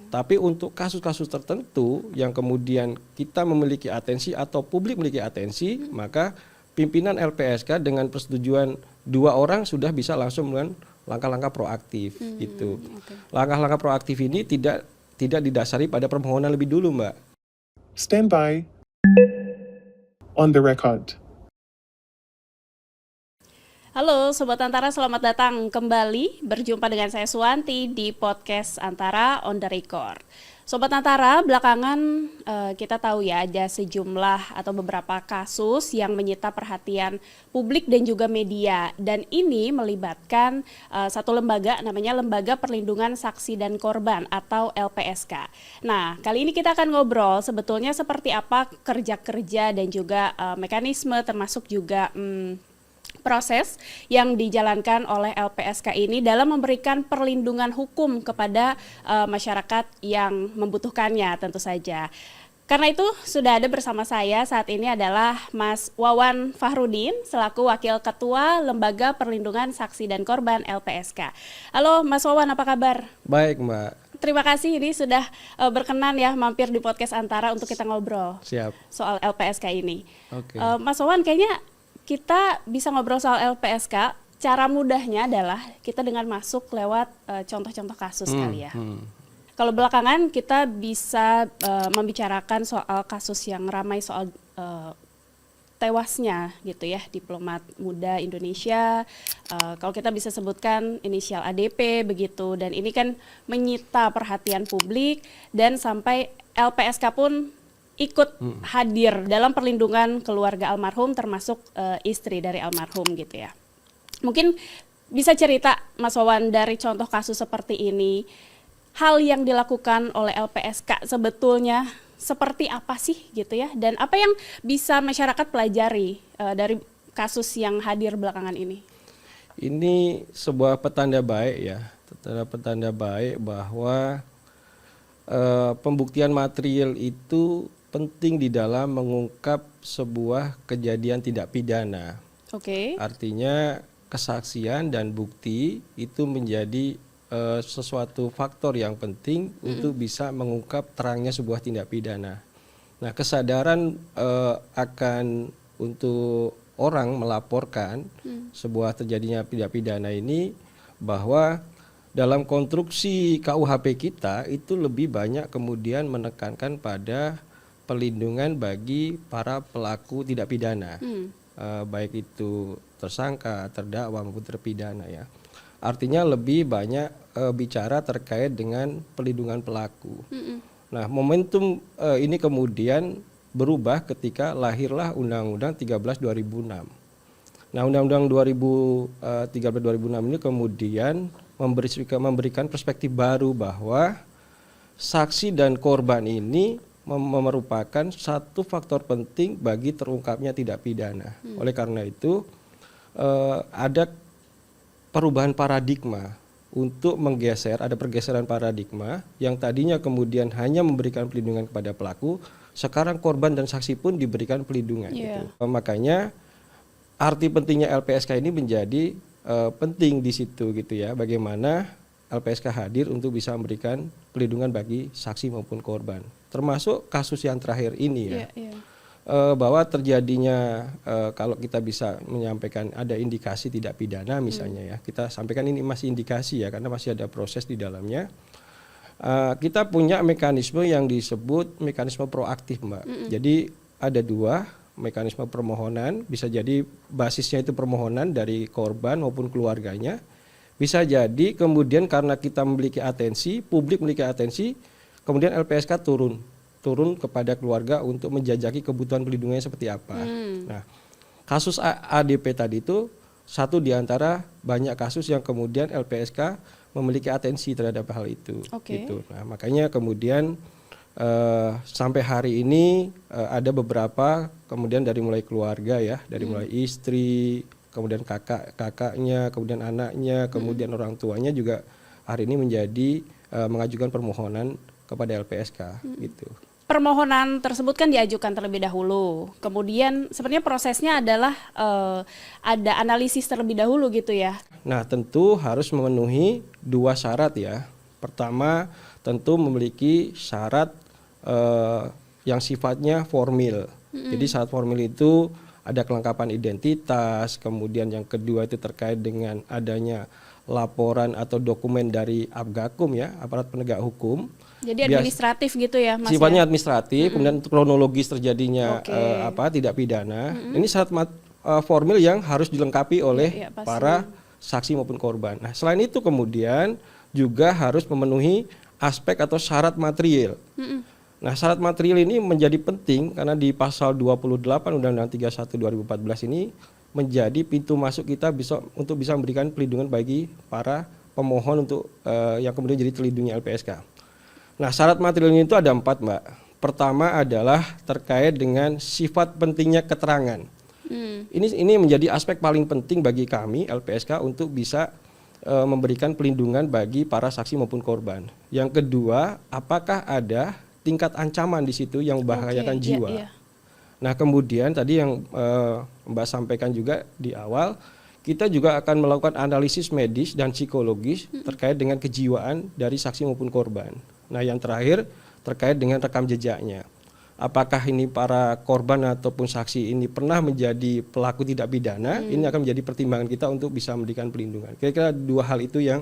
Tapi untuk kasus-kasus tertentu yang kemudian kita memiliki atensi atau publik memiliki atensi, maka pimpinan LPSK dengan persetujuan 2 orang sudah bisa langsung dengan langkah-langkah proaktif gitu. Langkah-langkah proaktif ini tidak didasari pada permohonan lebih dulu, Mbak. Stand by. On the record. Halo Sobat Antara, selamat datang kembali berjumpa dengan saya Suwanti di podcast Antara on the record. Sobat Antara, belakangan kita tahu ya ada sejumlah atau beberapa kasus yang menyita perhatian publik dan juga media. Dan ini melibatkan satu lembaga, namanya Lembaga Perlindungan Saksi dan Korban atau LPSK. Nah, kali ini kita akan ngobrol sebetulnya seperti apa kerja-kerja dan juga mekanisme termasuk juga proses yang dijalankan oleh LPSK ini dalam memberikan perlindungan hukum kepada masyarakat yang membutuhkannya tentu saja. Karena itu sudah ada bersama saya saat ini adalah Mas Wawan Fahrudin selaku Wakil Ketua Lembaga Perlindungan Saksi dan Korban LPSK. Halo Mas Wawan, apa kabar? Baik, Mbak. Terima kasih ini sudah berkenan ya mampir di podcast Antara untuk kita ngobrol. Siap. Soal LPSK ini. Oke. Mas Wawan, kayaknya kita bisa ngobrol soal LPSK, cara mudahnya adalah kita dengan masuk lewat contoh-contoh kasus kali ya. Kalau belakangan kita bisa membicarakan soal kasus yang ramai soal tewasnya gitu ya, diplomat muda Indonesia, kalau kita bisa sebutkan inisial ADP begitu, dan ini kan menyita perhatian publik dan sampai LPSK pun ikut hadir dalam perlindungan keluarga almarhum termasuk istri dari almarhum gitu ya. Mungkin bisa cerita Mas Wawan dari contoh kasus seperti ini, hal yang dilakukan oleh LPSK sebetulnya seperti apa sih gitu ya, dan apa yang bisa masyarakat pelajari dari kasus yang hadir belakangan ini? Ini sebuah petanda baik ya, petanda baik bahwa pembuktian material itu penting di dalam mengungkap sebuah kejadian tidak pidana. Oke. Artinya kesaksian dan bukti itu menjadi sesuatu faktor yang penting untuk bisa mengungkap terangnya sebuah tindak pidana. Nah, kesadaran akan untuk orang melaporkan sebuah terjadinya tindak pidana ini, bahwa dalam konstruksi KUHP kita itu lebih banyak kemudian menekankan pada pelindungan bagi para pelaku tindak pidana, baik itu tersangka, terdakwa maupun terpidana ya. Artinya lebih banyak bicara terkait dengan pelindungan pelaku. Nah, momentum ini kemudian berubah ketika lahirlah Undang-Undang 13/2006. Nah, Undang-Undang 13/2006 ini kemudian memberikan perspektif baru bahwa saksi dan korban ini merupakan satu faktor penting bagi terungkapnya tindak pidana. Oleh karena itu ada perubahan paradigma untuk menggeser, ada pergeseran paradigma yang tadinya kemudian hanya memberikan perlindungan kepada pelaku, sekarang korban dan saksi pun diberikan perlindungan. Gitu. Makanya arti pentingnya LPSK ini menjadi penting di situ gitu ya, bagaimana LPSK hadir untuk bisa memberikan perlindungan bagi saksi maupun korban. Termasuk kasus yang terakhir ini ya, bahwa terjadinya kalau kita bisa menyampaikan ada indikasi tidak pidana misalnya ya, kita sampaikan ini masih indikasi ya, karena masih ada proses di dalamnya. Kita punya mekanisme yang disebut mekanisme proaktif, Mbak. Jadi ada 2 mekanisme permohonan, bisa jadi basisnya itu permohonan dari korban maupun keluarganya. Bisa jadi kemudian karena kita memiliki atensi, publik memiliki atensi, kemudian LPSK turun kepada keluarga untuk menjajaki kebutuhan perlindungannya seperti apa. Nah, kasus ADP tadi itu satu di antara banyak kasus yang kemudian LPSK memiliki atensi terhadap hal itu. Gitu. Nah, makanya kemudian sampai hari ini ada beberapa kemudian dari mulai keluarga ya, dari mulai istri, kemudian kakaknya, kemudian anaknya, kemudian orang tuanya juga hari ini menjadi mengajukan permohonan kepada LPSK gitu. Permohonan tersebut kan diajukan terlebih dahulu, kemudian sebenarnya prosesnya adalah ada analisis terlebih dahulu gitu ya. Nah, tentu harus memenuhi 2 syarat ya. Pertama, tentu memiliki syarat yang sifatnya formil. Jadi syarat formil itu ada kelengkapan identitas, kemudian yang kedua itu terkait dengan adanya laporan atau dokumen dari Apgakum ya, aparat penegak hukum. Jadi administratif gitu ya, Mas? Sifatnya administratif, kemudian kronologis terjadinya Oke. tidak pidana. Ini syarat formil yang harus dilengkapi oleh pasti. para saksi maupun korban. Nah, selain itu kemudian juga harus memenuhi aspek atau syarat material. Nah, syarat material ini menjadi penting karena di pasal 28 Undang-Undang 31 2014 ini menjadi pintu masuk kita untuk bisa memberikan pelindungan bagi para pemohon untuk yang kemudian jadi terlindungi LPSK. Nah, syarat materialnya itu ada 4, Mbak. Pertama adalah terkait dengan sifat pentingnya keterangan. Ini menjadi aspek paling penting bagi kami LPSK untuk bisa memberikan pelindungan bagi para saksi maupun korban. Yang kedua, apakah ada tingkat ancaman di situ yang membahayakan jiwa. Iya. Nah, kemudian tadi yang Mbak sampaikan juga di awal, kita juga akan melakukan analisis medis dan psikologis terkait dengan kejiwaan dari saksi maupun korban. Nah, yang terakhir terkait dengan rekam jejaknya. Apakah ini para korban ataupun saksi ini pernah menjadi pelaku tidak pidana, ini akan menjadi pertimbangan kita untuk bisa memberikan pelindungan. Kira-kira 2 hal itu yang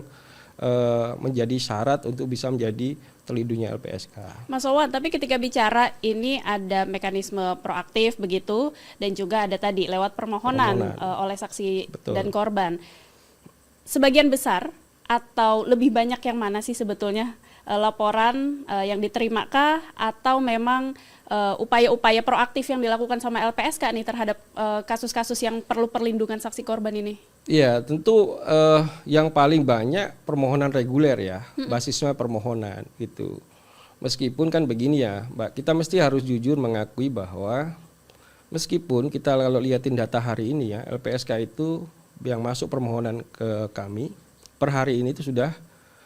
menjadi syarat untuk bisa menjadi terlindungnya LPSK. Mas Wawan, tapi ketika bicara ini ada mekanisme proaktif begitu dan juga ada tadi lewat permohonan oleh saksi dan korban. Sebagian besar atau lebih banyak yang mana sih sebetulnya laporan yang diterimakah atau memang upaya-upaya proaktif yang dilakukan sama LPSK nih terhadap kasus-kasus yang perlu perlindungan saksi korban ini? Iya, tentu yang paling banyak permohonan reguler ya, basisnya permohonan gitu. Meskipun kan begini ya, Mbak, kita mesti harus jujur mengakui bahwa meskipun kita kalau lihatin data hari ini ya, LPSK itu yang masuk permohonan ke kami per hari ini itu sudah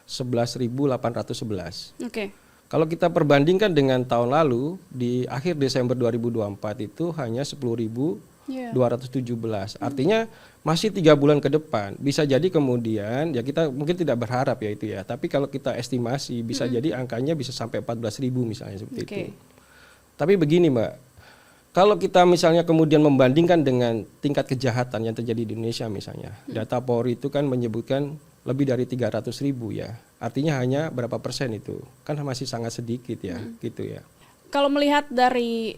11.811. Oke. Kalau kita perbandingkan dengan tahun lalu di akhir Desember 2024 itu hanya 10.217. Artinya masih 3 bulan ke depan. Bisa jadi kemudian ya kita mungkin tidak berharap ya itu ya. Tapi kalau kita estimasi bisa jadi angkanya bisa sampai 14.000 misalnya seperti itu. Tapi begini Mbak, kalau kita misalnya kemudian membandingkan dengan tingkat kejahatan yang terjadi di Indonesia misalnya, data Polri itu kan menyebutkan lebih dari 300.000 ya. Artinya hanya berapa persen itu? Kan masih sangat sedikit ya, gitu ya. Kalau melihat dari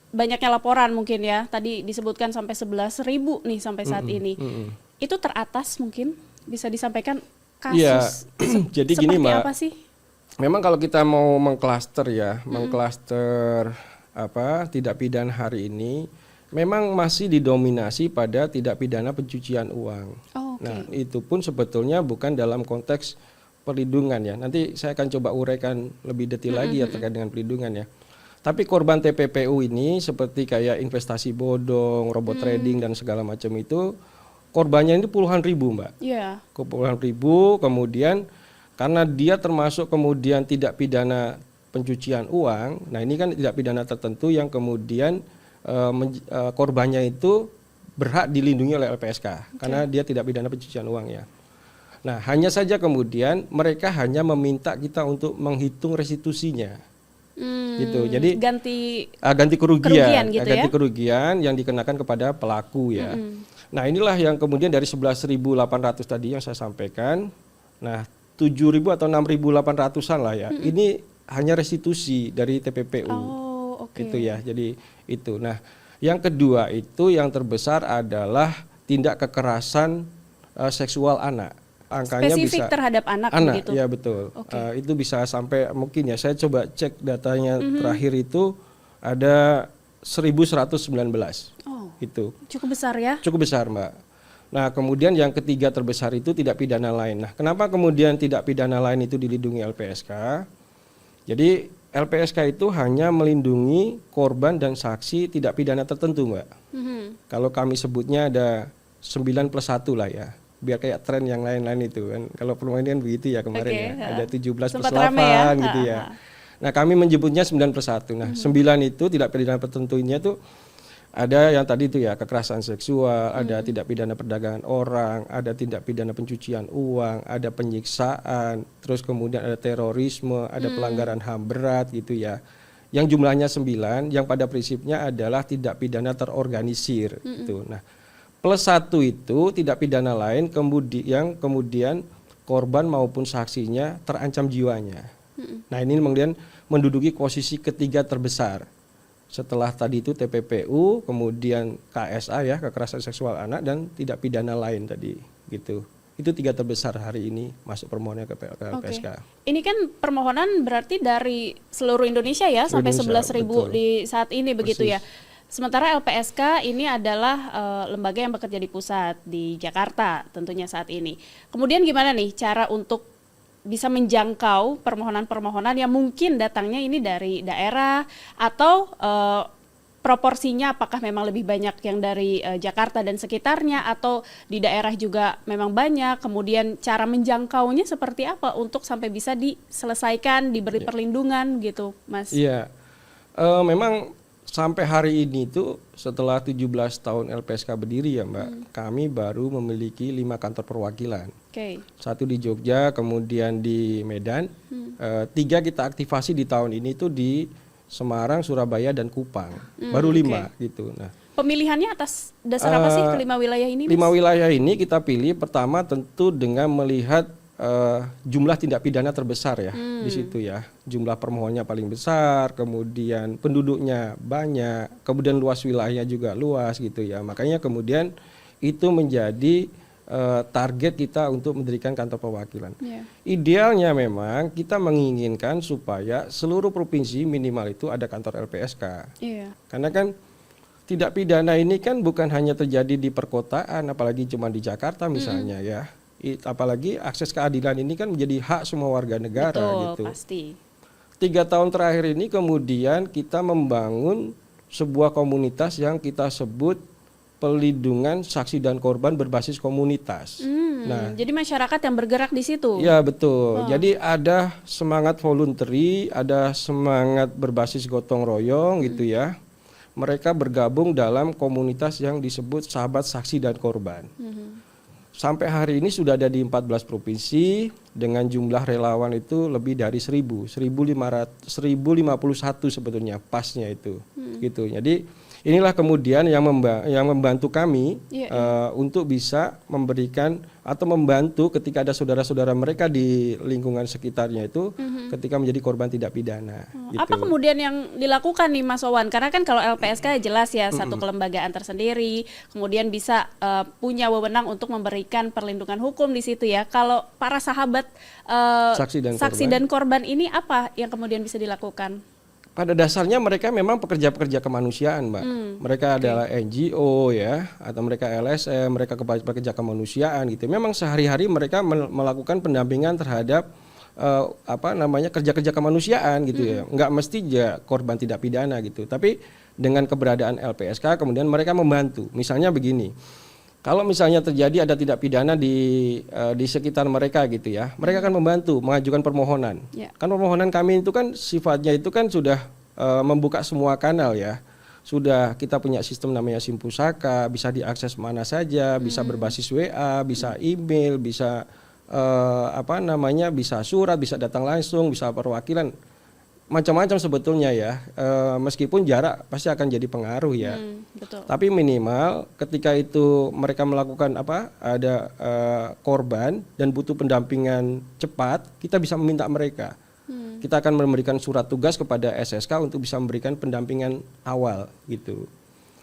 banyaknya laporan mungkin ya, tadi disebutkan sampai 11.000 nih sampai saat ini. Itu teratas mungkin bisa disampaikan kasus ya, jadi gini Mbak, apa sih? Memang kalau kita mau mengklaster ya, mengklaster tidak pidana hari ini, memang masih didominasi pada tidak pidana pencucian uang. Nah, itu pun sebetulnya bukan dalam konteks perlindungan ya. Nanti saya akan coba uraikan lebih detail lagi ya terkait dengan perlindungan ya. Tapi korban TPPU ini seperti kayak investasi bodong, robot trading dan segala macam itu korbannya ini puluhan ribu Mbak. Iya. Puluhan ribu, kemudian karena dia termasuk kemudian tidak pidana pencucian uang, nah ini kan tidak pidana tertentu yang kemudian korbannya itu berhak dilindungi oleh LPSK karena dia tidak pidana pencucian uang ya. Nah, hanya saja kemudian mereka hanya meminta kita untuk menghitung restitusinya. Gitu. Jadi ganti kerugian gitu ganti kerugian yang dikenakan kepada pelaku ya. Nah, inilah yang kemudian dari 11.800 tadi yang saya sampaikan. Nah, 7.000 atau 6.800-an lah ya. Ini hanya restitusi dari TPPU. Gitu ya. Jadi itu. Nah, yang kedua itu yang terbesar adalah tindak kekerasan seksual anak. Angkanya spesifik bisa terhadap anak begitu? Ya betul. Itu bisa sampai mungkin ya saya coba cek datanya terakhir itu ada 1.119. Itu. Cukup besar ya? Cukup besar Mbak. Nah kemudian yang ketiga terbesar itu tidak pidana lain. Nah kenapa kemudian tidak pidana lain itu dilindungi LPSK? Jadi LPSK itu hanya melindungi korban dan saksi tidak pidana tertentu Mbak. Kalau kami sebutnya ada 9+1 lah ya. Biar kayak tren yang lain-lain itu kan. Kalau permainan begitu ya kemarin ya. Ada 17+8 gitu ya. Nah kami menyebutnya 9+1. Nah 9 itu tidak pidana tertentunya itu ada yang tadi itu ya kekerasan seksual, ada tindak pidana perdagangan orang, ada tindak pidana pencucian uang, ada penyiksaan, terus kemudian ada terorisme, ada pelanggaran HAM berat gitu ya. Yang jumlahnya 9, yang pada prinsipnya adalah tindak pidana terorganisir gitu. Nah, plus 1 itu tindak pidana lain kemudian korban maupun saksinya terancam jiwanya. Nah, ini kemudian menduduki posisi ketiga terbesar. Setelah tadi itu TPPU, kemudian KSA ya, kekerasan seksual anak, dan tindak pidana lain tadi gitu. Itu 3 terbesar hari ini masuk permohonannya ke LPSK. Ini kan permohonan berarti dari seluruh Indonesia ya, sampai 11.000 di saat ini begitu ya. Sementara LPSK ini adalah lembaga yang bekerja di pusat di Jakarta tentunya saat ini. Kemudian gimana nih cara untuk bisa menjangkau permohonan-permohonan yang mungkin datangnya ini dari daerah atau proporsinya apakah memang lebih banyak yang dari Jakarta dan sekitarnya atau di daerah juga memang banyak, kemudian cara menjangkaunya seperti apa untuk sampai bisa diselesaikan, diberi perlindungan gitu, Mas? Iya, memang sampai hari ini tuh setelah 17 tahun LPSK berdiri ya Mbak, kami baru memiliki 5 kantor perwakilan. Satu di Jogja, kemudian di Medan, 3 kita aktivasi di tahun ini tuh di Semarang, Surabaya, dan Kupang. Baru 5 gitu. Nah, pemilihannya atas dasar apa sih kelima wilayah ini, Mas? 5 wilayah ini kita pilih pertama tentu dengan melihat jumlah tindak pidana terbesar ya di situ ya, jumlah permohonannya paling besar, kemudian penduduknya banyak, kemudian luas wilayahnya juga luas gitu ya. Makanya kemudian itu menjadi target kita untuk mendirikan kantor perwakilan. Idealnya memang kita menginginkan supaya seluruh provinsi minimal itu ada kantor LPSK. Karena kan tindak pidana ini kan bukan hanya terjadi di perkotaan, apalagi cuma di Jakarta misalnya ya. Apalagi akses keadilan ini kan menjadi hak semua warga negara. Betul, gitu. Pasti. 3 tahun terakhir ini kemudian kita membangun sebuah komunitas yang kita sebut pelindungan saksi dan korban berbasis komunitas. Nah, jadi masyarakat yang bergerak di situ. Ya betul. Jadi ada semangat voluntary, ada semangat berbasis gotong royong gitu ya. Mereka bergabung dalam komunitas yang disebut Sahabat Saksi dan Korban. Sampai hari ini sudah ada di 14 provinsi dengan jumlah relawan itu lebih dari 1051 sebetulnya pasnya itu. Gitu. Jadi inilah kemudian yang membantu kami untuk bisa memberikan atau membantu ketika ada saudara-saudara mereka di lingkungan sekitarnya itu ketika menjadi korban tindak pidana. Gitu. Apa kemudian yang dilakukan nih Mas Wawan? Karena kan kalau LPSK jelas ya satu kelembagaan tersendiri, kemudian bisa punya wewenang untuk memberikan perlindungan hukum di situ ya. Kalau para sahabat saksi dan korban ini apa yang kemudian bisa dilakukan? Pada dasarnya mereka memang pekerja-pekerja kemanusiaan, Mbak. Mereka adalah NGO ya, atau mereka LSM, mereka pekerja kemanusiaan gitu. Memang sehari-hari mereka melakukan pendampingan terhadap kerja-kerja kemanusiaan gitu ya. Nggak mesti korban tindak pidana gitu. Tapi dengan keberadaan LPSK kemudian mereka membantu. Misalnya begini. Kalau misalnya terjadi ada tindak pidana di sekitar mereka gitu ya, mereka akan membantu mengajukan permohonan. Kan permohonan kami itu kan sifatnya itu kan sudah membuka semua kanal ya. Sudah kita punya sistem namanya Simpusaka, bisa diakses mana saja, bisa berbasis WA, bisa email, bisa bisa surat, bisa datang langsung, bisa perwakilan. Macam-macam sebetulnya ya, meskipun jarak pasti akan jadi pengaruh ya. Betul. Tapi minimal ketika itu mereka melakukan ada korban dan butuh pendampingan cepat, kita bisa meminta mereka. Kita akan memberikan surat tugas kepada SSK untuk bisa memberikan pendampingan awal gitu.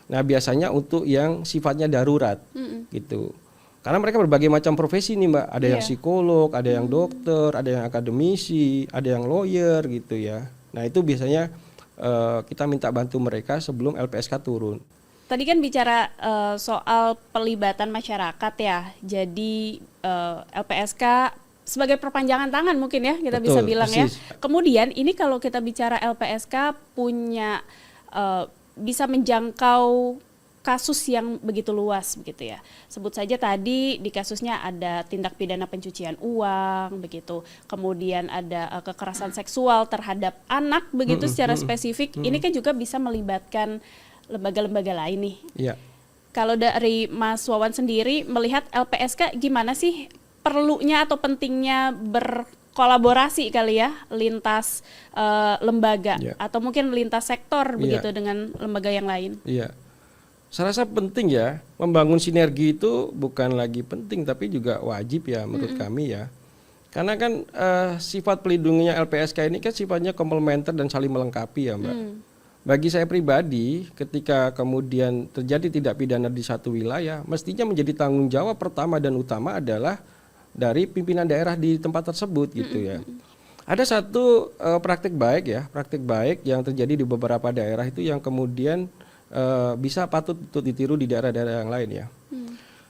Nah biasanya untuk yang sifatnya darurat gitu. Karena mereka berbagai macam profesi nih Mbak, ada yang psikolog, ada yang dokter, ada yang akademisi, ada yang lawyer gitu ya. Nah itu biasanya kita minta bantu mereka sebelum LPSK turun. Tadi kan bicara soal pelibatan masyarakat ya, jadi LPSK sebagai perpanjangan tangan mungkin ya kita bisa bilang persis. Ya. Kemudian ini kalau kita bicara LPSK punya bisa menjangkau kasus yang begitu luas begitu ya. Sebut saja tadi di kasusnya ada tindak pidana pencucian uang begitu. Kemudian ada kekerasan seksual terhadap anak begitu secara spesifik. Ini kan juga bisa melibatkan lembaga-lembaga lain nih. Iya. Kalau dari Mas Wawan sendiri melihat LPSK gimana sih perlunya atau pentingnya berkolaborasi kali ya lintas lembaga atau mungkin lintas sektor begitu dengan lembaga yang lain? Iya. Saya rasa penting ya, membangun sinergi itu bukan lagi penting tapi juga wajib ya menurut kami ya. Karena kan sifat pelindungnya LPSK ini kan sifatnya komplementer dan saling melengkapi ya Mbak. Bagi saya pribadi, ketika kemudian terjadi tindak pidana di satu wilayah, mestinya menjadi tanggung jawab pertama dan utama adalah dari pimpinan daerah di tempat tersebut gitu ya. Ada satu praktik baik yang terjadi di beberapa daerah itu yang kemudian bisa patut untuk ditiru di daerah-daerah yang lain ya.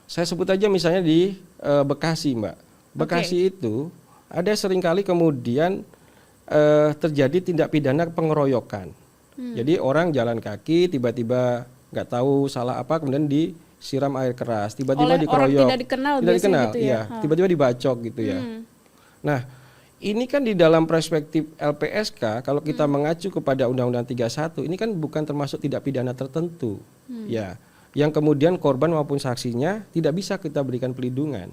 Saya sebut aja misalnya di Bekasi Mbak. Bekasi itu ada seringkali kemudian terjadi tindak pidana pengeroyokan. Jadi orang jalan kaki tiba-tiba nggak tahu salah apa kemudian disiram air keras, tiba-tiba Oleh dikeroyok. orang tidak dikenal gitu ya. Tiba-tiba dibacok gitu ya. Nah, ini kan di dalam perspektif LPSK kalau kita mengacu kepada Undang-Undang 31 ini kan bukan termasuk tindak pidana tertentu. Ya, yang kemudian korban maupun saksinya tidak bisa kita berikan pelindungan.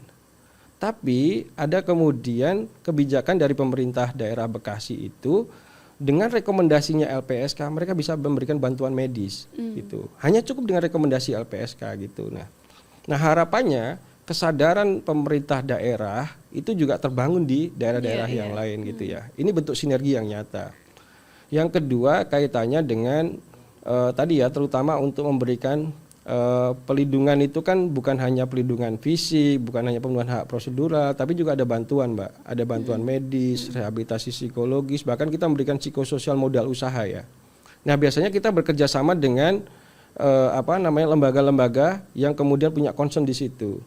Tapi ada kemudian kebijakan dari pemerintah daerah Bekasi itu dengan rekomendasinya LPSK mereka bisa memberikan bantuan medis gitu. Hanya cukup dengan rekomendasi LPSK gitu. Nah harapannya kesadaran pemerintah daerah itu juga terbangun di daerah-daerah yang lain gitu ya. Ini bentuk sinergi yang nyata. Yang kedua kaitannya dengan tadi ya terutama untuk memberikan pelindungan itu kan bukan hanya pelindungan fisik, bukan hanya pemenuhan hak prosedural, tapi juga ada bantuan Mbak, ada bantuan medis, rehabilitasi psikologis, bahkan kita memberikan psikososial modal usaha ya. Nah biasanya kita bekerja sama dengan lembaga-lembaga yang kemudian punya concern di situ.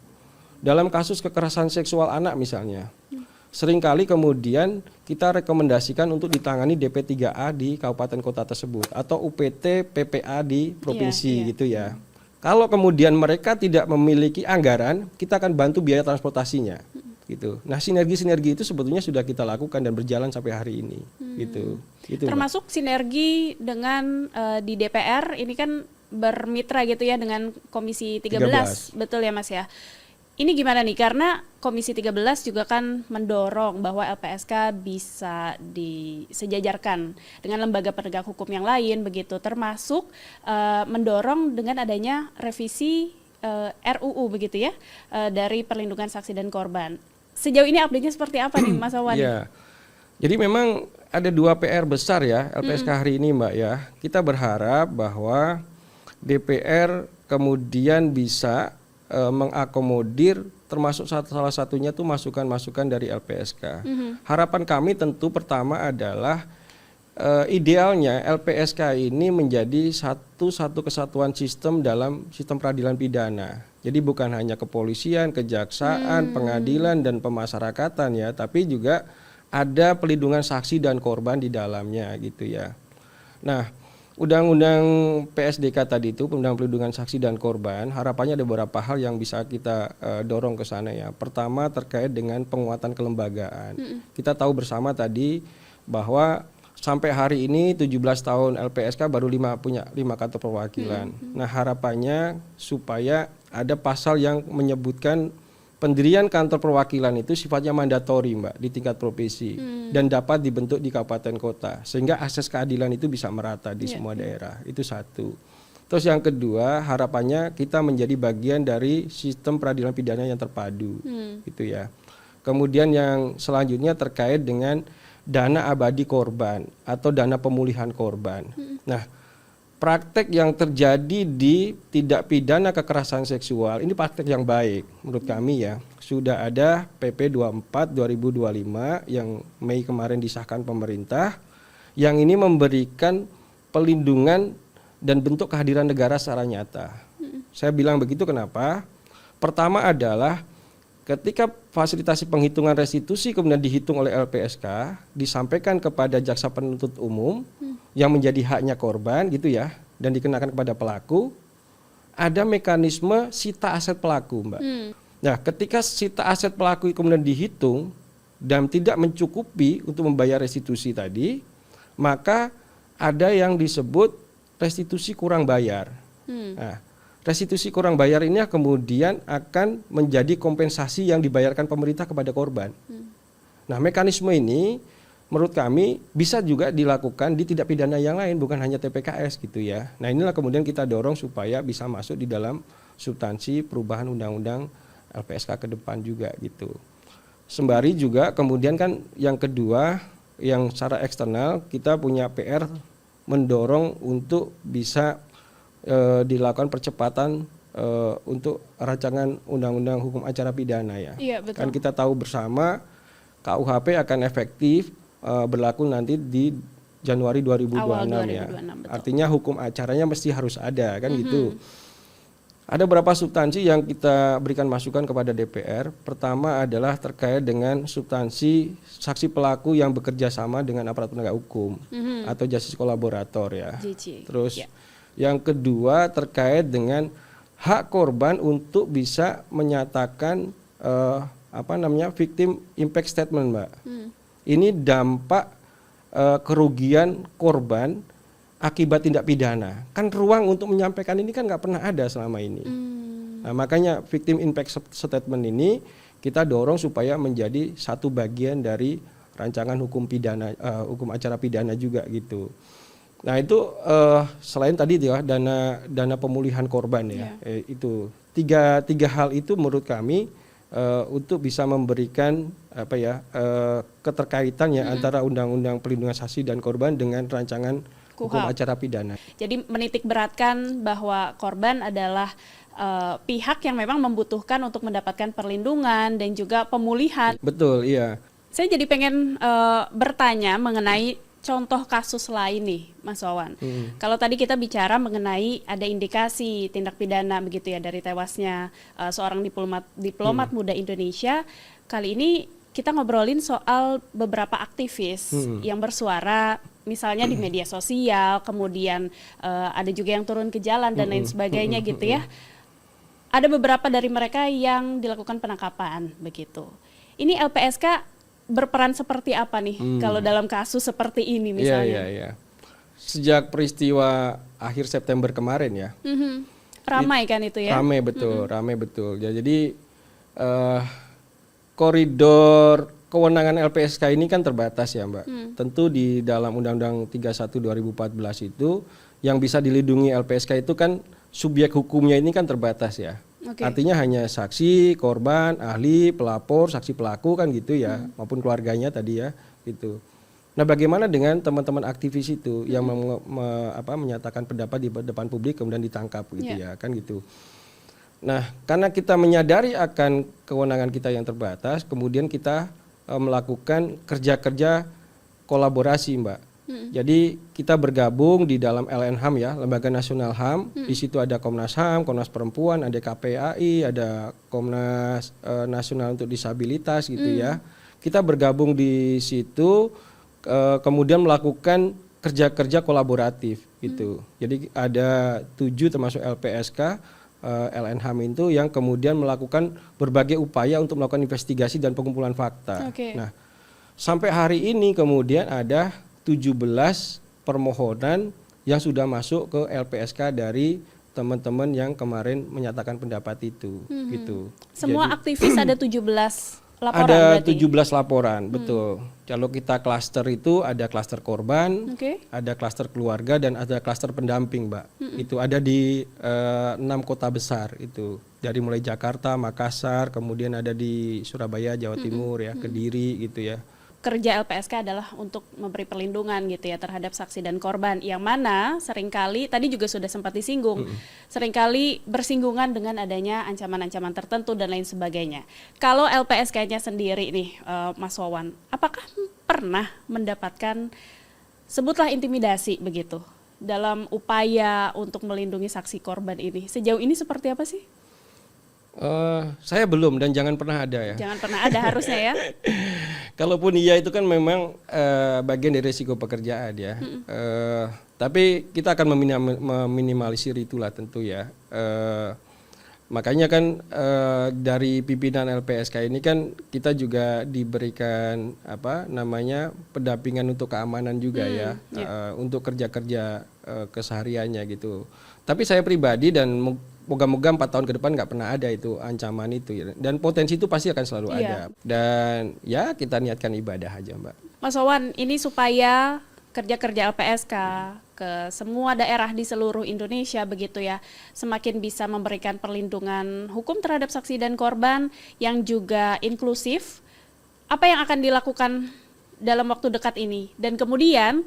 Dalam kasus kekerasan seksual anak misalnya, seringkali kemudian kita rekomendasikan untuk ditangani DP3A di kabupaten kota tersebut atau UPT PPA di provinsi gitu ya. Kalau kemudian mereka tidak memiliki anggaran, kita akan bantu biaya transportasinya, gitu. Nah, sinergi-sinergi itu sebetulnya sudah kita lakukan dan berjalan sampai hari ini, gitu. Termasuk Sinergi dengan di DPR ini kan bermitra gitu ya dengan Komisi 13. Betul ya Mas ya. Ini gimana nih, karena Komisi 13 juga kan mendorong bahwa LPSK bisa disejajarkan dengan lembaga penegak hukum yang lain begitu, termasuk mendorong dengan adanya revisi RUU begitu ya, dari perlindungan saksi dan korban. Sejauh ini update-nya seperti apa nih Mas Wawan? Ya. Jadi memang ada 2 PR besar ya LPSK hari ini Mbak ya. Kita berharap bahwa DPR kemudian bisa mengakomodir termasuk salah satunya tuh masukan-masukan dari LPSK. Harapan kami tentu pertama adalah idealnya LPSK ini menjadi satu kesatuan sistem dalam sistem peradilan pidana. Jadi bukan hanya kepolisian, kejaksaan, pengadilan dan pemasyarakatan ya, tapi juga ada pelindungan saksi dan korban di dalamnya gitu ya. Nah, Undang-Undang PSDK tadi itu, Undang Pelindungan Saksi dan Korban, harapannya ada beberapa hal yang bisa kita dorong ke sana ya. Pertama terkait dengan penguatan kelembagaan. Kita tahu bersama tadi bahwa sampai hari ini 17 tahun LPSK baru punya 5 kantor perwakilan. Nah harapannya supaya ada pasal yang menyebutkan pendirian kantor perwakilan itu sifatnya mandatori Mbak di tingkat provinsi dan dapat dibentuk di kabupaten kota sehingga akses keadilan itu bisa merata di semua daerah. Itu satu. Terus yang kedua harapannya kita menjadi bagian dari sistem peradilan pidana yang terpadu gitu ya. Kemudian yang selanjutnya terkait dengan dana abadi korban atau dana pemulihan korban. Nah, praktek yang terjadi di tindak pidana kekerasan seksual ini praktek yang baik menurut kami ya. Sudah ada PP 24 2025 yang Mei kemarin disahkan pemerintah yang ini memberikan pelindungan dan bentuk kehadiran negara secara nyata. Saya bilang begitu kenapa? Pertama adalah ketika fasilitasi penghitungan restitusi kemudian dihitung oleh LPSK, disampaikan kepada jaksa penuntut umum yang menjadi haknya korban gitu ya, dan dikenakan kepada pelaku, ada mekanisme sita aset pelaku Mbak. Nah ketika sita aset pelaku kemudian dihitung dan tidak mencukupi untuk membayar restitusi tadi, maka ada yang disebut restitusi kurang bayar. Hmm. Nah, restitusi kurang bayar ini kemudian akan menjadi kompensasi yang dibayarkan pemerintah kepada korban. Nah, mekanisme ini menurut kami bisa juga dilakukan di tindak pidana yang lain, bukan hanya TPKS gitu ya. Nah, inilah kemudian kita dorong supaya bisa masuk di dalam substansi perubahan undang-undang LPSK ke depan juga gitu. Sembari juga kemudian kan yang kedua, yang secara eksternal kita punya PR mendorong untuk bisa dilakukan percepatan untuk rancangan undang-undang hukum acara pidana ya. Iya, betul. Kan kita tahu bersama KUHP akan efektif berlaku nanti di Januari 2026 Awal ya. 2026, betul. Artinya hukum acaranya mesti harus ada kan gitu. Ada beberapa substansi yang kita berikan masukan kepada DPR. Pertama adalah terkait dengan substansi saksi pelaku yang bekerja sama dengan aparat penegak hukum atau justice kolaborator ya. JC. Terus Ya. yang kedua terkait dengan hak korban untuk bisa menyatakan victim impact statement, Mbak. Ini dampak kerugian korban akibat tindak pidana. Kan ruang untuk menyampaikan ini kan nggak pernah ada selama ini. Nah, makanya victim impact statement ini kita dorong supaya menjadi satu bagian dari rancangan hukum pidana, hukum acara pidana juga gitu. Nah itu selain tadi ya dana pemulihan korban ya, itu tiga hal itu menurut kami untuk bisa memberikan keterkaitan ya antara undang-undang pelindungan saksi dan korban dengan rancangan hukum KUHP. acara pidana. Jadi menitik beratkan bahwa korban adalah pihak yang memang membutuhkan untuk mendapatkan perlindungan dan juga pemulihan. Betul, iya. Saya jadi pengen bertanya mengenai contoh kasus lain nih, Mas Wawan. Kalau tadi kita bicara mengenai ada indikasi tindak pidana begitu ya dari tewasnya seorang diplomat muda Indonesia, kali ini kita ngobrolin soal beberapa aktivis yang bersuara misalnya di media sosial, kemudian ada juga yang turun ke jalan dan lain sebagainya gitu ya. Ada beberapa dari mereka yang dilakukan penangkapan begitu. Ini LPSK berperan seperti apa nih kalau dalam kasus seperti ini misalnya? Iya. Sejak peristiwa akhir September kemarin ya. Ramai kan itu ya? Ramai betul. Ya, jadi koridor kewenangan LPSK ini kan terbatas ya, Mbak. Tentu di dalam Undang-Undang 31 2014 itu yang bisa dilindungi LPSK itu kan subjek hukumnya ini kan terbatas ya. Oke. Artinya hanya saksi, korban, ahli, pelapor, saksi pelaku kan gitu ya, maupun keluarganya tadi ya, gitu. Nah, bagaimana dengan teman-teman aktivis itu yang menyatakan pendapat di depan publik kemudian ditangkap gitu ya, kan gitu. Nah, karena kita menyadari akan kewenangan kita yang terbatas, kemudian kita melakukan kerja-kerja kolaborasi, Mbak. Jadi kita bergabung di dalam LNHAM ya, Lembaga Nasional HAM. Di situ ada Komnas HAM, Komnas Perempuan, ada KPAI, ada Komnas Nasional untuk Disabilitas gitu ya. Kita bergabung di situ, kemudian melakukan kerja-kerja kolaboratif gitu. Jadi ada 7 termasuk LPSK, LNHAM itu yang kemudian melakukan berbagai upaya untuk melakukan investigasi dan pengumpulan fakta. Oke. Nah, sampai hari ini kemudian ada 17 permohonan yang sudah masuk ke LPSK dari teman-teman yang kemarin menyatakan pendapat itu gitu. Semua Jadi, aktivis ada 17 laporan ada berarti? 17 laporan, betul. Kalau kita klaster itu ada klaster korban, Oke. ada klaster keluarga dan ada klaster pendamping, Mbak. Itu ada di 6 kota besar itu. Dari mulai Jakarta, Makassar, kemudian ada di Surabaya, Jawa Timur ya, Kediri gitu ya. Kerja LPSK adalah untuk memberi perlindungan gitu ya terhadap saksi dan korban, yang mana seringkali tadi juga sudah sempat disinggung, seringkali bersinggungan dengan adanya ancaman-ancaman tertentu dan lain sebagainya. Kalau LPSK-nya sendiri nih, Mas Wawan, apakah pernah mendapatkan sebutlah intimidasi begitu dalam upaya untuk melindungi saksi korban ini? Sejauh ini seperti apa sih? Saya belum dan jangan pernah ada ya. Jangan pernah ada harusnya ya. Kalaupun iya itu kan memang bagian dari risiko pekerjaan ya. Tapi kita akan meminimalisir itulah tentu ya. Makanya kan dari pimpinan LPSK ini kan kita juga diberikan pendampingan untuk keamanan juga untuk kerja-kerja kesehariannya gitu. Tapi saya pribadi dan moga-moga 4 tahun ke depan nggak pernah ada itu ancaman itu ya. Dan potensi itu pasti akan selalu ada. Dan ya kita niatkan ibadah aja Mbak. Mas Wawan, ini supaya kerja-kerja LPSK ke semua daerah di seluruh Indonesia begitu ya, semakin bisa memberikan perlindungan hukum terhadap saksi dan korban yang juga inklusif. Apa yang akan dilakukan dalam waktu dekat ini? Dan kemudian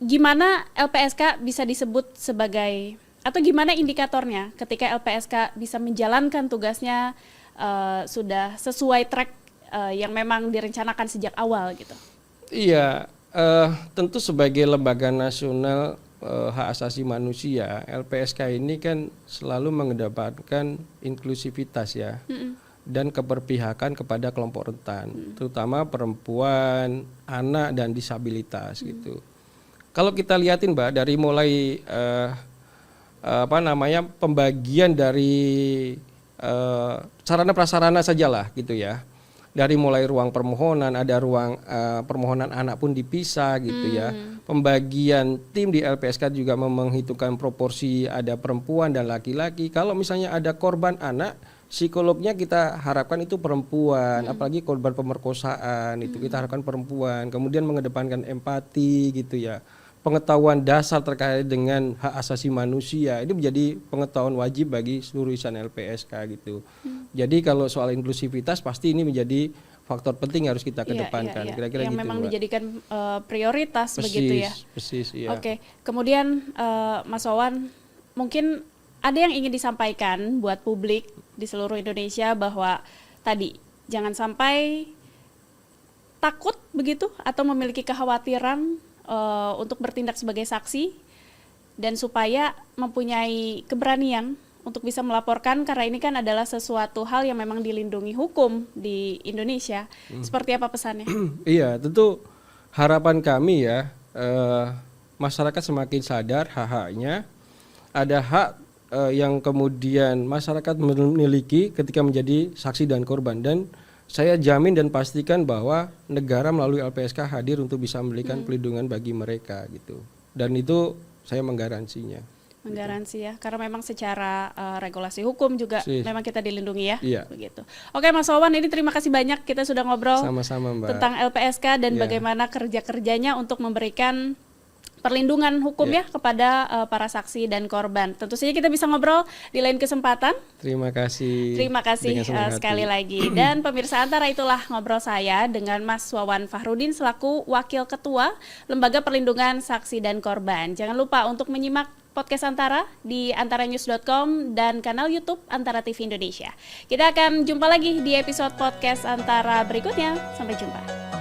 gimana LPSK bisa disebut sebagai, atau gimana indikatornya ketika LPSK bisa menjalankan tugasnya sudah sesuai track yang memang direncanakan sejak awal gitu? Iya. Tentu sebagai lembaga nasional hak asasi manusia, LPSK ini kan selalu mengedepankan inklusivitas ya, dan keberpihakan kepada kelompok rentan, terutama perempuan, anak dan disabilitas gitu. Kalau kita lihatin Mbak, dari mulai pembagian dari sarana prasarana sajalah gitu ya. Dari mulai ruang permohonan, ada ruang permohonan anak pun dipisah gitu ya. Pembagian tim di LPSK juga menghitungkan proporsi ada perempuan dan laki-laki. Kalau misalnya ada korban anak, psikolognya kita harapkan itu perempuan, apalagi korban pemerkosaan itu kita harapkan perempuan. Kemudian mengedepankan empati gitu ya. Pengetahuan dasar terkait dengan hak asasi manusia ini menjadi pengetahuan wajib bagi seluruh insan LPSK gitu. Jadi kalau soal inklusivitas pasti ini menjadi faktor penting yang harus kita kedepankan. Kira-kira yang gitu, memang Mbak. dijadikan prioritas begitu ya. Persis, iya. Oke, kemudian Mas Wawan, mungkin ada yang ingin disampaikan buat publik di seluruh Indonesia bahwa tadi jangan sampai takut begitu atau memiliki kekhawatiran untuk bertindak sebagai saksi, dan supaya mempunyai keberanian untuk bisa melaporkan, karena ini kan adalah sesuatu hal yang memang dilindungi hukum di Indonesia. Seperti apa pesannya? Iya, tentu harapan kami ya, masyarakat semakin sadar hak-haknya. Ada hak yang kemudian masyarakat memiliki ketika menjadi saksi dan korban, dan saya jamin dan pastikan bahwa negara melalui LPSK hadir untuk bisa memberikan perlindungan bagi mereka gitu. Dan itu saya menggaransinya. Menggaransi ya, karena memang secara regulasi hukum juga memang kita dilindungi ya. Iya. Begitu. Oke Mas Wawan, ini terima kasih banyak, kita sudah ngobrol Sama-sama, Mbak. tentang LPSK dan bagaimana kerja-kerjanya untuk memberikan perlindungan hukum ya kepada para saksi dan korban. Tentu saja kita bisa ngobrol di lain kesempatan. Terima kasih. Terima kasih Dengan senang sekali hati. lagi. Dan pemirsa Antara, itulah ngobrol saya dengan Mas Wawan Fahrudin selaku Wakil Ketua Lembaga Perlindungan Saksi dan Korban. Jangan lupa untuk menyimak podcast Antara di antaranews.com dan kanal YouTube Antara TV Indonesia. Kita akan jumpa lagi di episode podcast Antara berikutnya. Sampai jumpa.